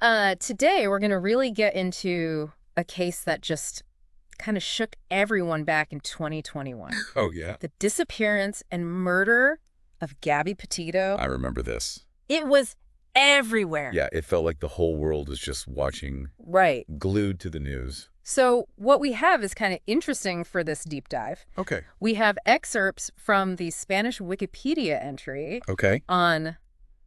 Today we're going to really get into a case that just kind of shook everyone back in 2021. Oh, yeah. The disappearance and murder of Gabby Petito. I remember this. It was everywhere. Yeah, it felt like the whole world was just watching, Right. glued to the news. So what we have is kind of interesting for this deep dive. Okay. We have excerpts from the Spanish Wikipedia entry Okay. on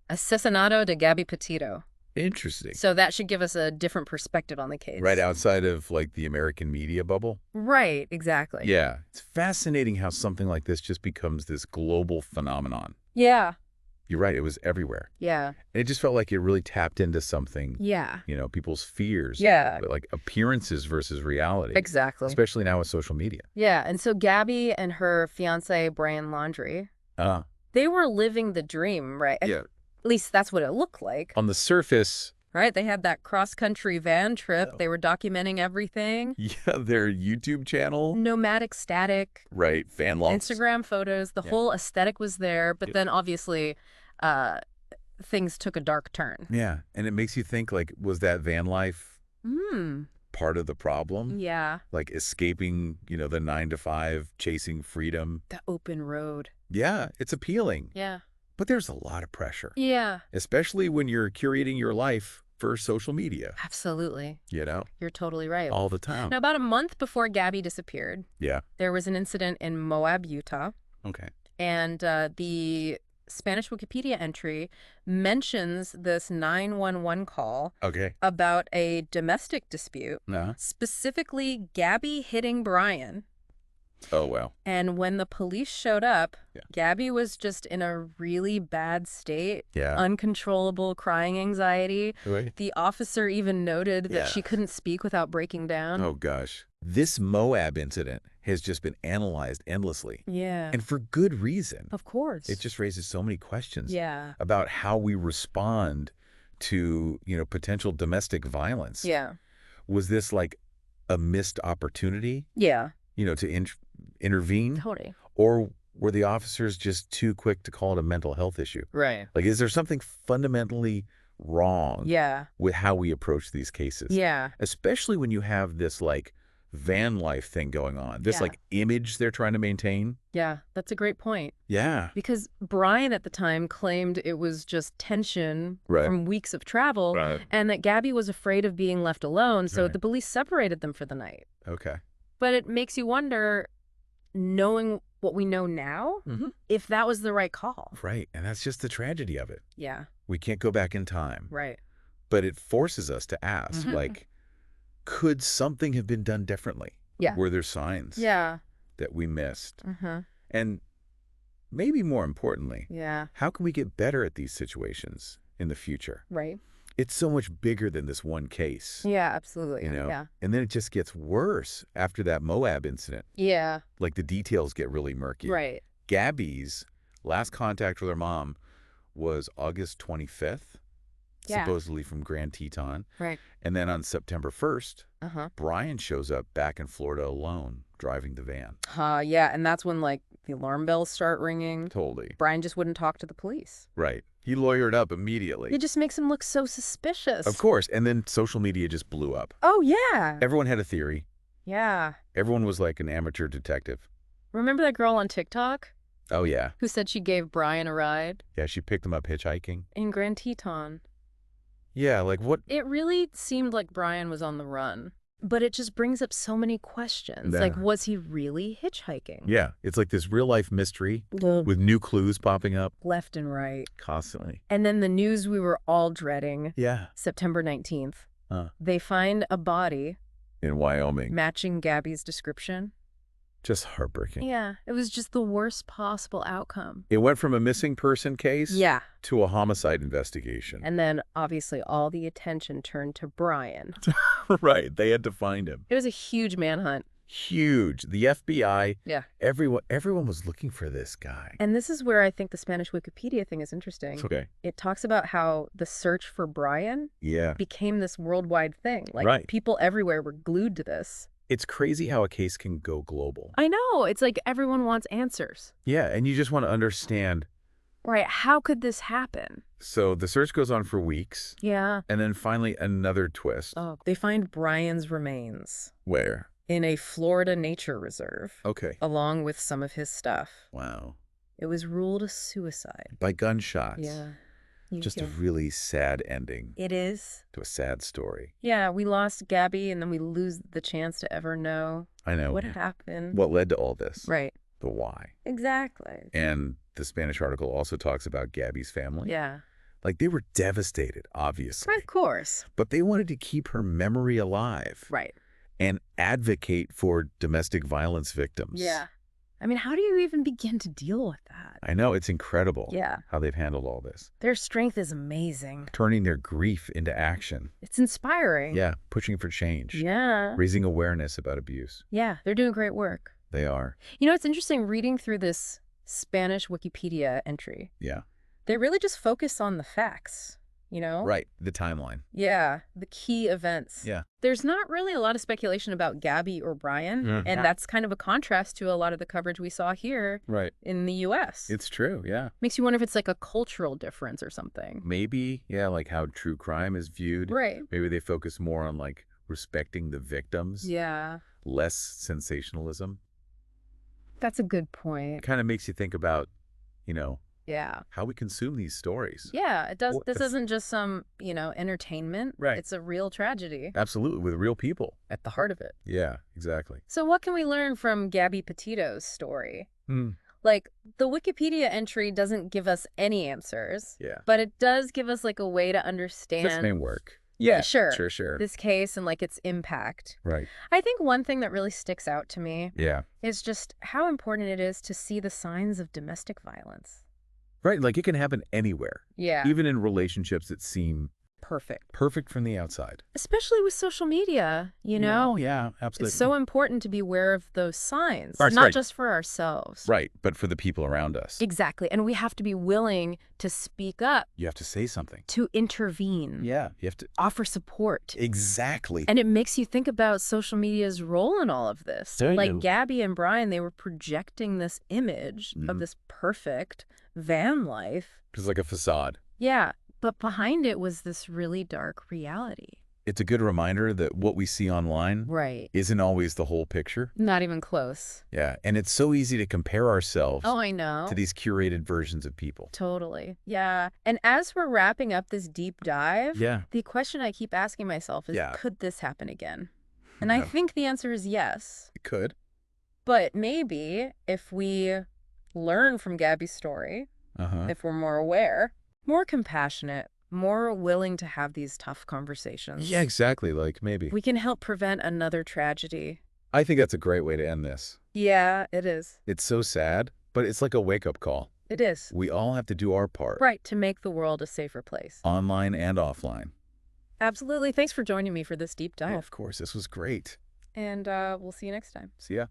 Asesinato de Gabby Petito. Interesting. So that should give us a different perspective on the case. Right outside of, like, the American media bubble? Right, exactly. Yeah. It's fascinating how something like this just becomes this global phenomenon. Yeah. You're right. It was everywhere. Yeah. And it just felt like it really tapped into something, Yeah. people's fears. Yeah. Like appearances versus reality. Exactly. Especially now with social media. Yeah. And so Gabby and her fiance, Brian Laundrie, they were living the dream, right? Yeah. At least that's what it looked like. On the surface. Right? They had that cross-country van trip. They were documenting everything. Yeah, their YouTube channel. Nomadic static. Right. Fan logs. Instagram photos. The whole aesthetic was there. But then obviously things took a dark turn. Yeah. And it makes you think, like, was that van life part of the problem? Yeah. Like escaping, the 9-to-5, chasing freedom. The open road. Yeah, it's appealing. Yeah. But there's a lot of pressure. Yeah. Especially when you're curating your life for social media. Absolutely. You're totally right. All the time. Now, about a month before Gabby disappeared, there was an incident in Moab, Utah. Okay. And the Spanish Wikipedia entry mentions this 911 call about a domestic dispute, specifically Gabby hitting Brian. Oh, wow. And when the police showed up, Gabby was just in a really bad state, uncontrollable crying anxiety. Right. The officer even noted that she couldn't speak without breaking down. Oh, gosh. This Moab incident has just been analyzed endlessly. Yeah. And for good reason. Of course. It just raises so many questions about how we respond to, potential domestic violence. Yeah. Was this like a missed opportunity? Yeah. To intervene? Totally. Or were the officers just too quick to call it a mental health issue? Right. Like, is there something fundamentally wrong with how we approach these cases? Yeah. Especially when you have this, like, van life thing going on. This, like, image they're trying to maintain. Yeah, that's a great point. Yeah. Because Brian at the time claimed it was just tension from weeks of travel and that Gabby was afraid of being left alone, so the police separated them for the night. Okay. But it makes you wonder, knowing what we know now, if that was the right call. Right. And that's just the tragedy of it. Yeah. We can't go back in time. Right. But it forces us to ask, like, could something have been done differently? Yeah. Were there signs that we missed? And maybe more importantly, how can we get better at these situations in the future? Right. It's so much bigger than this one case. Yeah, absolutely. Yeah. And then it just gets worse after that Moab incident. Yeah. Like, the details get really murky. Right. Gabby's last contact with her mom was August 25th, supposedly from Grand Teton. Right. And then on September 1st, Brian shows up back in Florida alone, driving the van. Yeah, and that's when, like, the alarm bells start ringing. Totally. Brian just wouldn't talk to the police. Right. He lawyered up immediately. It just makes him look so suspicious. Of course. And then social media just blew up. Oh, yeah. Everyone had a theory. Yeah. Everyone was like an amateur detective. Remember that girl on TikTok? Oh, yeah. Who said she gave Brian a ride? Yeah, she picked him up hitchhiking. In Grand Teton. Yeah, like what? It really seemed like Brian was on the run. But it just brings up so many questions. Like, was he really hitchhiking? Yeah, it's like this real-life mystery with new clues popping up. Left and right. Constantly. And then the news we were all dreading. Yeah. September 19th. They find a body. In Wyoming. Matching Gabby's description. Just heartbreaking. Yeah, it was just the worst possible outcome. It went from a missing person case to a homicide investigation. And then, obviously, all the attention turned to Brian. Right, they had to find him. It was a huge manhunt. Huge. The FBI, everyone was looking for this guy. And this is where I think the Spanish Wikipedia thing is interesting. Okay. It talks about how the search for Brian became this worldwide thing. Like, people everywhere were glued to this. It's crazy how a case can go global. I know. It's like everyone wants answers. Yeah, and you just want to understand Right. How could this happen? So the search goes on for weeks. Yeah. And then finally another twist. Oh, they find Brian's remains. Where? In a Florida nature reserve. Okay. Along with some of his stuff. Wow. It was ruled a suicide. By gunshots. Yeah. Just a really sad ending. It is. To a sad story. Yeah, we lost Gabby, and then we lose the chance to ever know. I know. What happened. What led to all this. Right. The why. Exactly. And the Spanish article also talks about Gabby's family. Yeah. Like, they were devastated, obviously. Of course. But they wanted to keep her memory alive. Right. And advocate for domestic violence victims. Yeah. I mean, how do you even begin to deal with that? I know. It's incredible. Yeah. How they've handled all this. Their strength is amazing. Turning their grief into action. It's inspiring. Yeah. Pushing for change. Yeah. Raising awareness about abuse. Yeah. They're doing great work. They are. You know, it's interesting reading through this Spanish Wikipedia entry. Yeah. They really just focus on the facts, you know? Right. The timeline. Yeah. The key events. Yeah. There's not really a lot of speculation about Gabby or Brian. And that's kind of a contrast to a lot of the coverage we saw here in the U.S. It's true. Yeah. Makes you wonder if it's like a cultural difference or something. Maybe. Yeah. Like how true crime is viewed. Right. Maybe they focus more on like respecting the victims. Yeah. Less sensationalism. That's a good point. It kind of makes you think about, you know, yeah, how we consume these stories. Yeah, it does. This isn't just some, you know, entertainment. Right. It's a real tragedy. Absolutely, with real people. At the heart of it. Yeah, exactly. So what can we learn from Gabby Petito's story? Like, the Wikipedia entry doesn't give us any answers. Yeah. But it does give us, like, a way to understand. This may work. Yeah, sure. Sure. This case and, like, its impact. Right. I think one thing that really sticks out to me yeah, is just how important it is to see the signs of domestic violence. Right, like it can happen anywhere. Yeah. Even in relationships that seem perfect from the outside. Especially with social media, you know? Oh, yeah, absolutely. It's so important to be aware of those signs, That's not right. just for ourselves. Right, but for the people around us. Exactly. And we have to be willing to speak up. You have to say something. To intervene. Yeah, you have to offer support. Exactly. And it makes you think about social media's role in all of this. Like Gabby and Brian, they were projecting this image of this perfect van life. It's like a facade. Yeah. But behind it was this really dark reality. It's a good reminder that what we see online isn't always the whole picture. Not even close. Yeah, and it's so easy to compare ourselves I know. to these curated versions of people. Totally. Yeah. And as we're wrapping up this deep dive, the question I keep asking myself is, could this happen again? And I think the answer is yes. It could. But maybe if we learn from Gabby's story, if we're more aware, more compassionate, more willing to have these tough conversations. Yeah, exactly. Like maybe we can help prevent another tragedy. I think that's a great way to end this. Yeah, it is. It's so sad, but it's like a wake-up call. It is. We all have to do our part. Right, to make the world a safer place. Online and offline. Absolutely. Thanks for joining me for this deep dive. Oh, of course. This was great. And we'll see you next time. See ya.